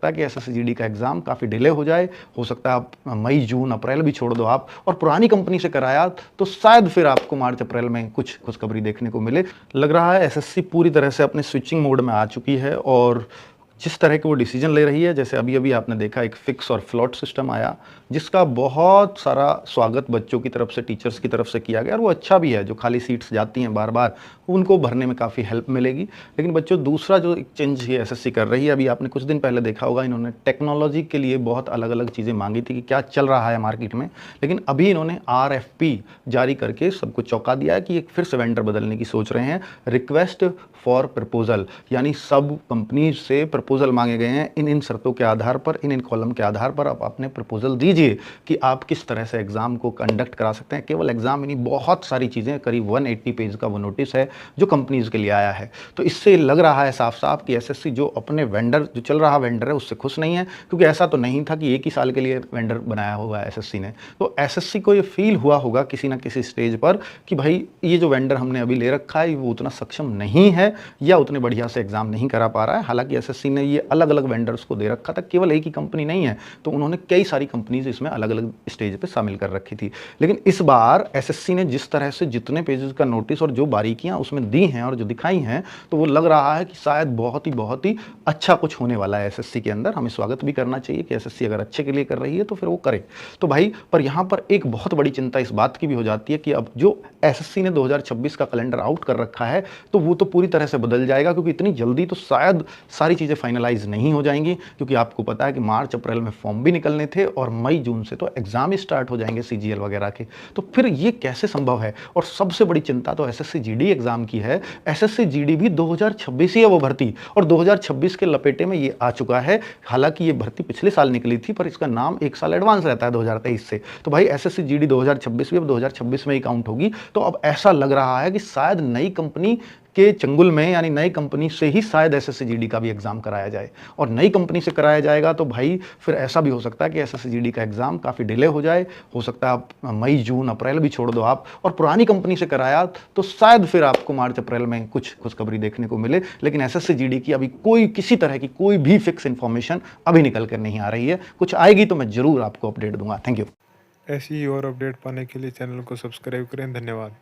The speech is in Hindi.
सकता है कि एसएससी का एग्ज़ाम काफ़ी डिले हो सकता है आप मई, जून, अप्रैल भी छोड़ दो आप, और पुरानी कंपनी से कराया तो शायद फिर आपको मार्च, अप्रैल में कुछ खुशखबरी देखने को मिले। लग रहा है एसएससी पूरी तरह से अपने स्विचिंग मोड में आ चुकी है, और जिस तरह के वो डिसीजन ले रही है, जैसे अभी-अभी आपने देखा एक फिक्स और फ्लॉट सिस्टम आया, जिसका बहुत सारा स्वागत बच्चों की तरफ से, टीचर्स की तरफ से किया गया, और वो अच्छा भी है। जो खाली सीट्स जाती हैं बार-बार, उनको भरने में काफ़ी हेल्प मिलेगी। लेकिन बच्चों, दूसरा जो एक चेंज ये एसएससी कर रही है, अभी आपने कुछ दिन पहले देखा होगा, इन्होंने टेक्नोलॉजी के लिए बहुत अलग-अलग चीज़ें माँगी थी कि क्या चल रहा है मार्केट में। लेकिन अभी इन्होंने आरएफपी जारी करके सबको चौंका दिया है कि एक फिर से वेंडर बदलने की सोच रहे हैं। रिक्वेस्ट फॉर प्रपोजल, यानी सब कंपनीज से प्रपोजल मांगे गए हैं। इन शर्तों के आधार पर, इन कॉलम के आधार पर आप अपने प्रपोजल दीजिए कि आप किस तरह से एग्जाम को कंडक्ट करा सकते हैं। केवल एग्जाम ही नहीं, बहुत सारी चीज़ें, करीब 180 पेज का वो नोटिस है जो कंपनीज के लिए आया है। तो इससे लग रहा है साफ साफ कि एसएससी जो अपने वेंडर, जो चल रहा वेंडर है, उससे खुश नहीं है, क्योंकि ऐसा तो नहीं था कि एक ही साल के लिए वेंडर बनाया हुआ है एसएससी ने। तो एसएससी को ये फील हुआ होगा किसी ना किसी स्टेज पर कि भाई ये जो वेंडर हमने अभी ले रखा है वो उतना सक्षम नहीं है, या उतने बढ़िया से एग्जाम नहीं करा पा रहा है। हालांकि एसएससी ने ये अलग अलग वेंडर्स को दे रखा था, केवल एक ही कंपनी नहीं है, तो उन्होंने कई सारी कंपनीज इसमें अलग अलग स्टेज पे शामिल कर रखी थी। लेकिन इस बार एसएससी ने जिस तरह से जितने पेजेस का नोटिस और जो बारीकियां उसमें दी हैं और जो दिखाई हैं, तो वो लग रहा है कि शायद बहुत ही अच्छा कुछ होने वाला है एसएससी के अंदर। हमें स्वागत भी करना चाहिए कि एसएससी अगर अच्छे के लिए कर रही है तो फिर वो करे। तो भाई, पर यहाँ पर एक बहुत बड़ी चिंता इस बात की भी हो जाती है कि अब जो एसएससी ने 2026 का कैलेंडर आउट कर रखा है, तो वो तो पूरी तरह से बदल जाएगा, क्योंकि इतनी जल्दी तो शायद सारी चीज़ें फाइनलाइज नहीं हो जाएंगी, क्योंकि आपको पता है कि मार्च अप्रैल में फॉर्म भी निकलने थे और मई जून से तो एग्जाम ही स्टार्ट हो जाएंगे सीजीएल वगैरह के। तो फिर ये कैसे संभव है? और सबसे बड़ी चिंता तो एसएससी जीडी एग्जाम की है। एसएससी जीडी भी 2026 ही है वो भर्ती, और 2026 के लपेटे में ये आ चुका है। हालांकि ये भर्ती पिछले साल निकली थी, पर इसका नाम एक साल एडवांस रहता है 2023 से। तो भाई एसएससी जीडी 2026 भी अब 2026 में ही काउंट होगी। तो अब ऐसा लग रहा है कि शायद नई कंपनी के चंगुल में, यानी नई कंपनी से ही शायद एसएससी जीडी का भी एग्जाम कराया जाए, और नई कंपनी से कराया जाएगा तो भाई फिर ऐसा भी हो सकता है कि एसएससी जीडी का एग्जाम काफ़ी डिले हो सकता है आप मई, जून, अप्रैल भी छोड़ दो आप, और पुरानी कंपनी से कराया तो शायद फिर आपको मार्च, अप्रैल में कुछ खुशखबरी देखने को मिले। लेकिन एसएससी जीडी की अभी किसी तरह की कोई भी फिक्स इन्फॉर्मेशन अभी निकल कर नहीं आ रही है। कुछ आएगी तो मैं जरूर आपको अपडेट दूंगा। Thank you. ऐसी ही और अपडेट पाने के लिए चैनल को सब्सक्राइब करें। धन्यवाद।